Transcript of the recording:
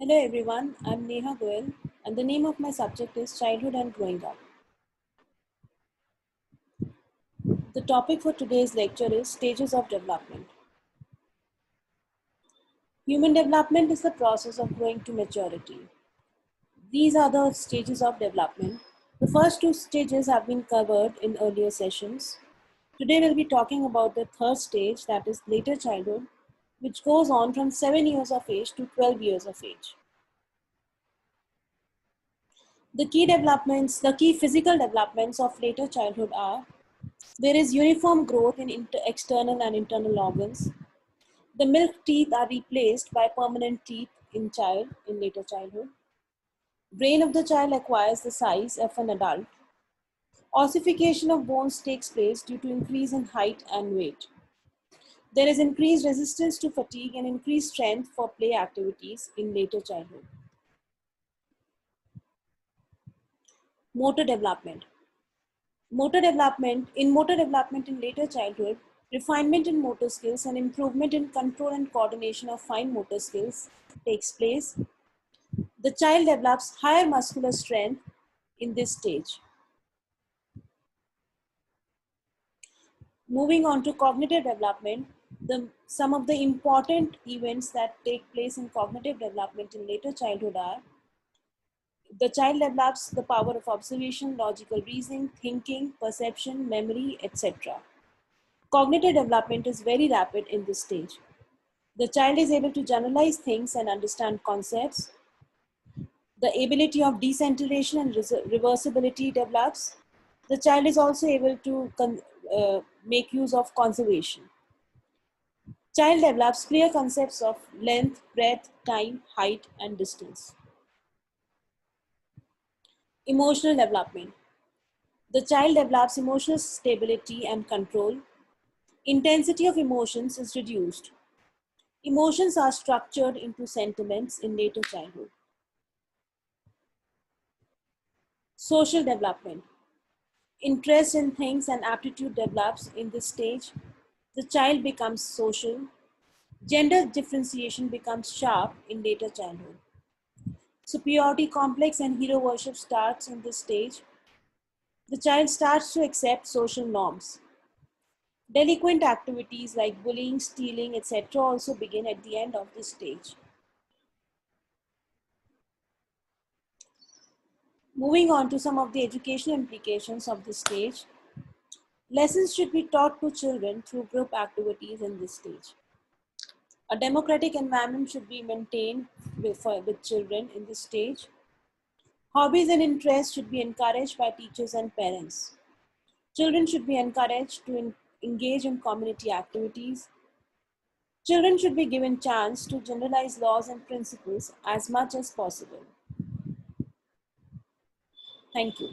Hello everyone, I'm Neha Goel and the name of my subject is Childhood and Growing Up. The topic for today's lecture is Stages of Development. Human development is the process of growing to maturity. These are the stages of development. The first two stages have been covered in earlier sessions. Today we'll be talking about the third stage, that is later childhood, which goes on from 7 years of age to 12 years of age. The key physical developments of later childhood are: there is uniform growth in external and internal organs. The milk teeth are replaced by permanent teeth in later childhood. Brain of the child acquires the size of an adult. Ossification of bones takes place due to increase in height and weight. There is increased resistance to fatigue and increased strength for play activities in later childhood. Motor development. Motor development in later childhood, refinement in motor skills and improvement in control and coordination of fine motor skills takes place. The child develops higher muscular strength in this stage. Moving on to cognitive development, some of the important events that take place in cognitive development in later childhood are: the child develops the power of observation, logical reasoning, thinking, perception, memory, etc. Cognitive development is very rapid in this stage. The child is able to generalize things and understand concepts. The ability of decentration and reversibility develops. The child is also able to make use of conservation. Child develops clear concepts of length, breadth, time, height, and distance. Emotional development. The child develops emotional stability and control. Intensity of emotions is reduced. Emotions are structured into sentiments in later childhood. Social development. Interest in things and aptitude develops in this stage. The child becomes social. Gender differentiation becomes sharp in later childhood. Superiority complex and hero worship starts in this stage. The child starts to accept social norms. Delinquent activities like bullying, stealing, etc. also begin at the end of this stage. Moving on to some of the educational implications of this stage. Lessons should be taught to children through group activities in this stage. A democratic environment should be maintained with children in this stage. Hobbies and interests should be encouraged by teachers and parents. Children should be encouraged to engage in community activities. Children should be given chance to generalize laws and principles as much as possible. Thank you.